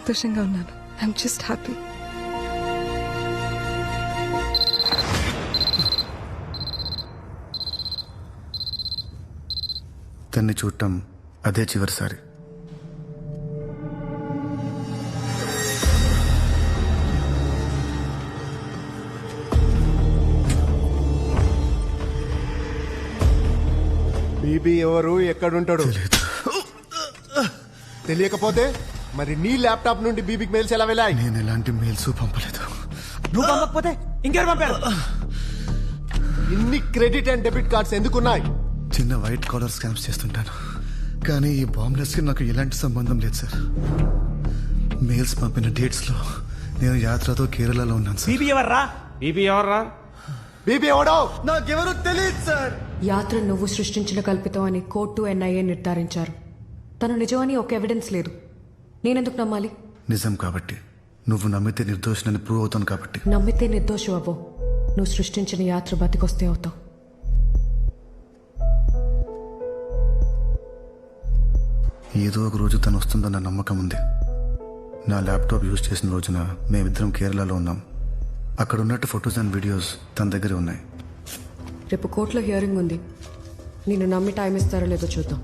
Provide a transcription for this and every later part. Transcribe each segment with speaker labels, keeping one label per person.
Speaker 1: సంతోషంగా ఉన్నాను. I'm just happy.
Speaker 2: తన్ని చూడటం అదే చివరిసారి.
Speaker 3: బీబీ ఎవరు, ఎక్కడుంటాడు తెలియకపోతే మరి నీ ల్యాప్టాప్ నుండి బీబీకి మెయిల్స్ ఎలా వెళ్ళాయి?
Speaker 2: నేను ఎలాంటి మెయిల్స్ పంపలేదు.
Speaker 4: నువ్వు పంపకపోతే ఇంకెవరు పంపారు?
Speaker 3: ఇన్ని క్రెడిట్ అండ్ డెబిట్ కార్డ్స్ ఎందుకున్నాయి?
Speaker 2: చిన్న వైట్ కాలర్ స్కామ్స్ చేస్తుంటాను, కానీ ఈ బాంబ్లెస్ కి నాకు ఎలాంటి సంబంధం లేదు సార్. మెయిల్స్ పంపిన డేట్స్ లో నేను యాత్రతో కేరళలో ఉన్నాను సార్.
Speaker 4: బీబీ ఎవర్రా?
Speaker 3: బీబీ ఎవడో
Speaker 2: నాకెవరూ తెలియదు సార్.
Speaker 5: యాత్ర నువ్వు సృష్టించిన కల్పితం అని కోర్టు ఎన్ఐఏ నిర్ధారించారు. తను నిజమని ఒక ఎవిడెన్స్ లేదు. నేనెందుకు నమ్మాలి?
Speaker 2: నిజం కాబట్టి, నువ్వు నమ్మితే నిర్దోషినని ప్రూవ్ అవుతాను కాబట్టి.
Speaker 5: నమ్మితే నిర్దోషు అవ్వవు. నువ్వు సృష్టించిన యాత్ర బతికొస్తే అవుతావు.
Speaker 2: ఏదో ఒక రోజు తను వస్తుందన్న నమ్మకం ఉంది. నా ల్యాప్టాప్ యూజ్ చేసిన రోజున మేమిద్దరం కేరళలో ఉన్నాం. అక్కడ ఉన్నట్టు ఫొటోస్ అండ్ వీడియోస్ తన దగ్గరే ఉన్నాయి.
Speaker 5: రేపు కోర్టులో హియరింగ్ ఉంది. నిన్ను నమ్మి టైం ఇస్తారో లేదో చూద్దాం.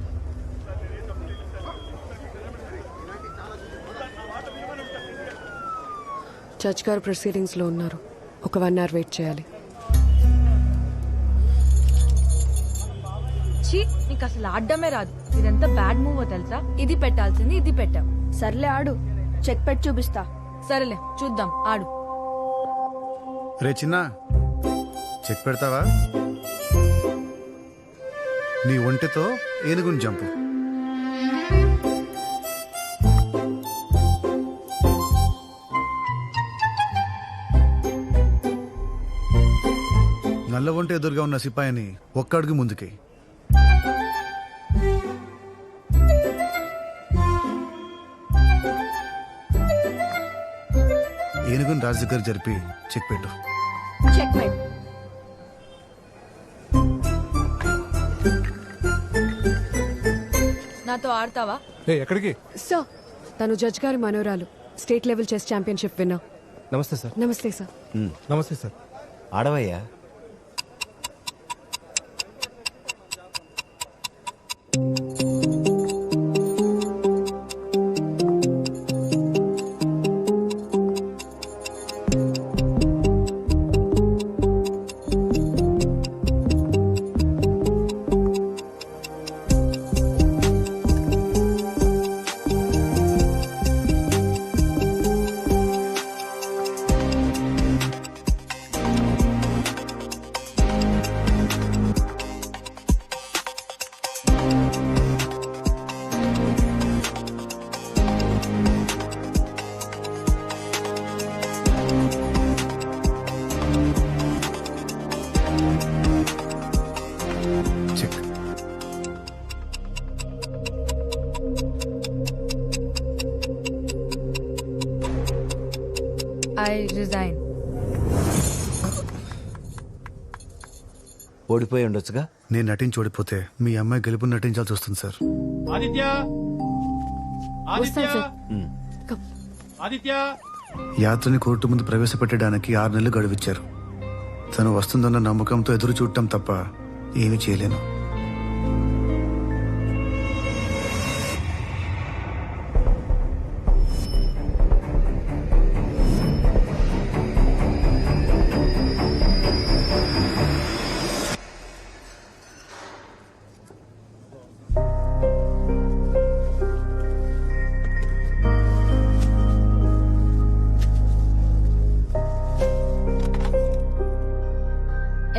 Speaker 5: జడ్జ్ గారు ప్రొసీడింగ్స్ లో ఉన్నారు. ఒక 1 hour వెయిట్ చేయాలి.
Speaker 6: ఛీ, నీకు అసలు ఆడడమే రాదు. ఇదంతా బ్యాడ్ మూవ్ తెలుసా? ఇది పెట్టాల్సింది ఇది పెట్టావు.
Speaker 7: సర్లే ఆడు, చెక్ పెట్టి చూపిస్తా.
Speaker 6: సరేలే చూద్దాం, ఆడు.
Speaker 2: రే చిన్న, చెక్ పెడతావా? నీ ఒంటితో ఏనుగుని జంపు. నల్ల ఒంటి ఎదురుగా ఉన్న సిపాయిని ఒక్క అడుగు ముందుకి. ఏనుగుని రాజు దగ్గర జరిపి చెక్ పెట్టు.
Speaker 7: Checkmate.
Speaker 6: నాతో ఆడతావా?
Speaker 3: ఎక్కడికి?
Speaker 5: సార్, తను జడ్జ్ గారి మనోరాలు, state level chess championship winner.
Speaker 3: నమస్తే సార్.
Speaker 5: నమస్తే సార్.
Speaker 3: నమస్తే సార్.
Speaker 4: ఆడవయ్యా.
Speaker 2: చెక్.
Speaker 6: I resign.
Speaker 4: ఓడిపోయి ఉండొచ్చుగా.
Speaker 2: నేను నటించి ఓడిపోతే మీ అమ్మాయి గెలుపు నటించాల్సి వస్తుంది సార్.
Speaker 5: వస్తాను సార్. కమ్.
Speaker 2: యాత్రని కోర్టు ముందు ప్రవేశపెట్టడానికి 6 నెలలు గడువిచ్చారు. తను వస్తుందన్న నమ్మకంతో ఎదురు చూడటం తప్ప ఏమీ చేయలేను.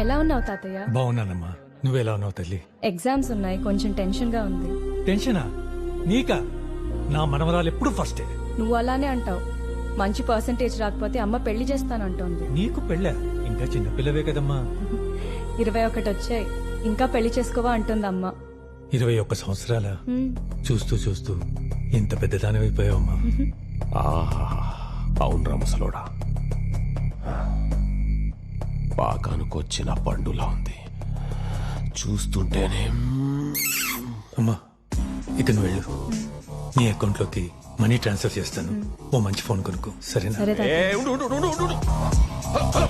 Speaker 6: ఎలా ఉన్నావు తాతయ్య?
Speaker 8: బాగున్నానమ్మా, నువ్వెలా ఉన్నావు తల్లి?
Speaker 6: ఎగ్జామ్స్ ఉన్నాయి, కొంచెం టెన్షన్ గా ఉంది.
Speaker 8: టెన్షనా? నీకా? నా మనవరాలు ఎప్పుడు ఫస్టే.
Speaker 6: నువ్వు అలానే అంటావు. మంచి పర్సంటేజ్ రాకపోతే అమ్మ పెళ్లి చేస్తానంటోంది.
Speaker 8: నీకు పెళ్ళా? ఇంకా చిన్నపిల్లవే కదమ్మా.
Speaker 6: 21 వచ్చాయి, ఇంకా పెళ్లి చేసుకోవా అంటుంది అమ్మ.
Speaker 8: 21 సంవత్సరాల? చూస్తూ చూస్తూ ఇంత పెద్దదానివైపోయావమ్మా.
Speaker 9: అవునరా ముసలోడా, పాకానుకొచ్చిన పండులా ఉంది చూస్తుంటేనే.
Speaker 8: అమ్మా, ఇక నువ్వు వెళ్ళు. నీ అకౌంట్లోకి మనీ ట్రాన్స్ఫర్ చేస్తాను. ఓ మంచి ఫోన్ కొనుక్కో, సరేనా?
Speaker 6: సరే తాతయ్య.
Speaker 9: ఏ, ఉండు, ఉండు, ఉండు, ఉండు, ఉండు. హలో,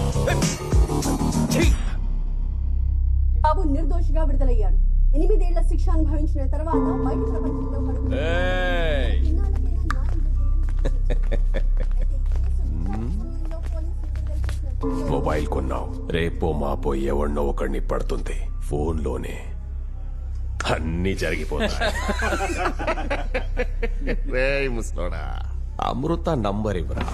Speaker 7: బాబు నిర్దోషిగా విడుదలయ్యాడు. 8 ఏళ్ల శిక్ష అనుభవించిన తర్వాత బయట ప్రపంచంలో పడుకున్న
Speaker 9: ఏయ్.
Speaker 7: ఇన్నాళ్ళకైనా న్యాయం జరిగింది.
Speaker 9: మొబైల్ కొన్నావు, రేపో మాపో ఎవడినో ఒకడిని పడుతుంది. ఫోన్లోనే అన్నీ జరిగిపోతాయి. రేయ్ ముసలోడా, అమృత నంబర్ ఇవ్వరా.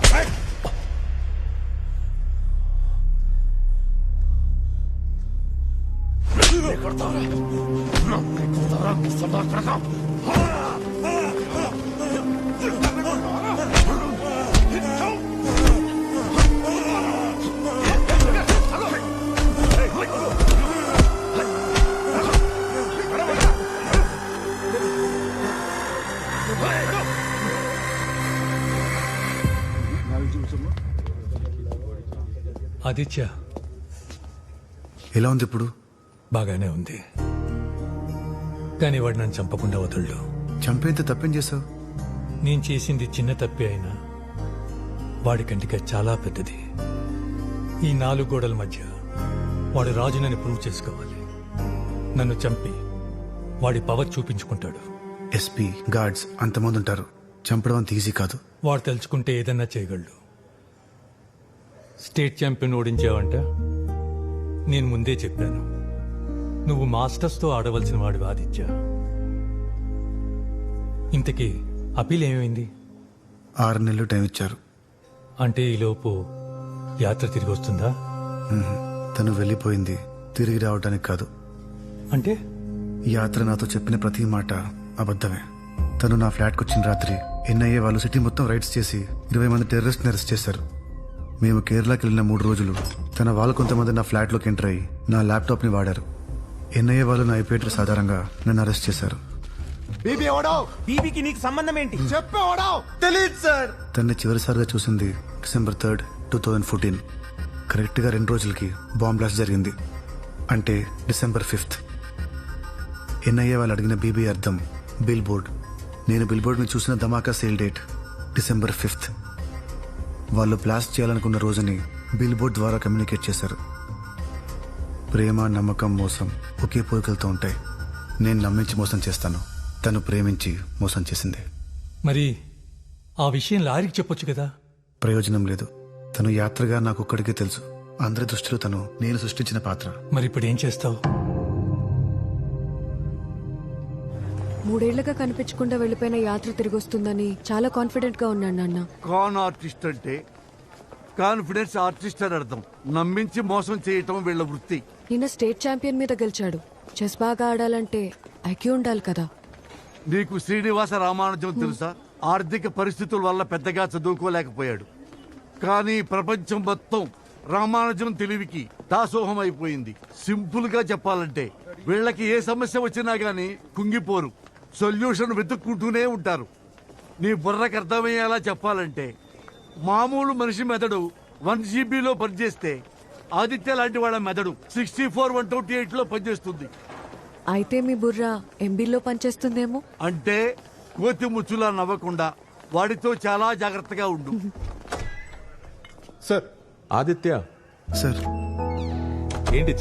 Speaker 8: ఆదిత్య
Speaker 2: ఎలా ఉంది ఇప్పుడు?
Speaker 8: బాగానే ఉంది, కానీ వాడు నన్ను చంపకుండా వదలడు.
Speaker 2: చంపేంత తప్పేం చేసావు?
Speaker 8: నేను చేసింది చిన్న తప్పే అయినా వాడి కంటికి చాలా పెద్దది. ఈ 4 గోడల మధ్య వాడు రాజునని ప్రూవ్ చేసుకోవాలి. నన్ను చంపి వాడి పవర్ చూపించుకుంటాడు.
Speaker 2: ఎస్పీ, గార్డ్స్ అంతమంది ఉంటారు. చంపడం అంత ఈజీ కాదు.
Speaker 8: వాడు తలుచుకుంటే ఏదన్నా చేయగలడు. స్టేట్ ఛాంపియన్ ఓడించావంట. నేను ముందే చెప్పాను, నువ్వు మాస్టర్స్తో ఆడవలసిన వాడు ఆదిత్య. ఇంతకీ అపీల్ ఏమైంది?
Speaker 2: 6 నెలలు టైం ఇచ్చారు.
Speaker 8: అంటే ఈలోపు యాత్ర తిరిగి వస్తుందా?
Speaker 2: తను వెళ్ళిపోయింది తిరిగి రావడానికి కాదు.
Speaker 8: అంటే
Speaker 2: యాత్ర నాతో చెప్పిన ప్రతి మాట అబద్ధమే. తను నా ఫ్లాట్కి వచ్చిన రాత్రి ఎన్ఐఏ వాళ్ళు సిటీ మొత్తం రైడ్స్ చేసి 20 మంది టెర్రరిస్ట్ని అరెస్ట్ చేశారు. మేము కేరళకి వెళ్ళిన 3 రోజులు తన వాళ్ళు కొంతమంది నా ఫ్లాట్లోకి ఎంటర్ అయ్యి నా ల్యాప్టాప్ని వాడారు. ఎన్ఐఏ వాళ్ళు నా ఐపీ అడ్రస్ ఆధారంగా నన్ను అరెస్ట్ చేశారు.
Speaker 3: బీబీ ఎవడో
Speaker 4: బీబీకి నీకు సంబంధం ఏంటి?
Speaker 3: చెప్పే ఎవడో.
Speaker 4: తెలియదు సార్.
Speaker 2: తన్ని చివరిసారిగా చూసింది డిసెంబర్ 3, 2014. కరెక్ట్గా 2 రోజులకి బాంబ్ బ్లాస్ట్ జరిగింది. అంటే డిసెంబర్ 5. ఎన్ఐఏ వాళ్ళు అడిగిన బీబీ అర్థం బిల్ బోర్డ్. నేను బిల్ బోర్డ్ మీద చూసిన ధమాకా సేల్ డేట్ డిసెంబర్ 5. వాళ్ళు బ్లాస్ట్ చేయాలనుకున్న రోజుని బిల్ బోర్డ్ ద్వారా కమ్యూనికేట్ చేశారు. ప్రేమ, నమ్మకం, మోసం ఒకే పోలికలతో ఉంటాయి. నేను నమ్మించి మోసం చేస్తాను, తను ప్రేమించి మోసం చేసింది.
Speaker 8: మరి ఆ విషయం లారీకి చెప్పొచ్చు కదా?
Speaker 2: ప్రయోజనం లేదు. తను యాత్రగా నాకు ఒక్కడికే తెలుసు. అందరి దృష్టిలో తను నేను సృష్టించిన పాత్ర.
Speaker 8: మరి ఇప్పుడు ఏం చేస్తావు?
Speaker 5: 3 ఏళ్లుగా కనిపించకుండా వెళ్ళిపోయిన యాత్ర తిరిగి వస్తుందని చాలా కాన్ఫిడెంట్ గా ఉన్నాను నాన్న.
Speaker 10: కాన్ ఆర్టిస్ట్ అంటే కాన్ఫిడెన్స్ ఆర్టిస్ట్ అని అర్థం. నమ్మించి మోసం చేయటం వీళ్ళ వృత్తి.
Speaker 5: నిన్న స్టేట్ ఛాంపియన్ మీద గెలిచాడు. చెస్ బాగా ఆడాలంటే ఐక్యూ ఉండాలి కదా.
Speaker 10: నీకు శ్రీనివాస రామానుజం తెలుసా? ఆర్థిక పరిస్థితుల వల్ల పెద్దగా చదువుకోలేకపోయాడు. కానీ ప్రపంచం మొత్తం రామానుజం తెలివికి దాసోహం అయిపోయింది. సింపుల్ గా చెప్పాలంటే వీళ్ళకి ఏ సమస్య వచ్చినా గానీ కుంగిపోరు, సొల్యూషన్ వెతుక్కుంటూనే ఉంటారు. నీ బుర్రకు అర్థమయ్యేలా చెప్పాలంటే మామూలు మనిషి మెదడు 1 GB పనిచేస్తే ఆదిత్య లాంటి వాళ్ళ మెదడు 64/128 పనిచేస్తుంది.
Speaker 5: అయితే మీ బుర్ర ఎంబీలో పనిచేస్తుందేమో.
Speaker 10: అంటే కోతి ముచ్చులా నవ్వకుండా వాడితో చాలా జాగ్రత్తగా ఉండు.
Speaker 9: సార్, ఆదిత్య
Speaker 2: సార్
Speaker 9: ఏంటి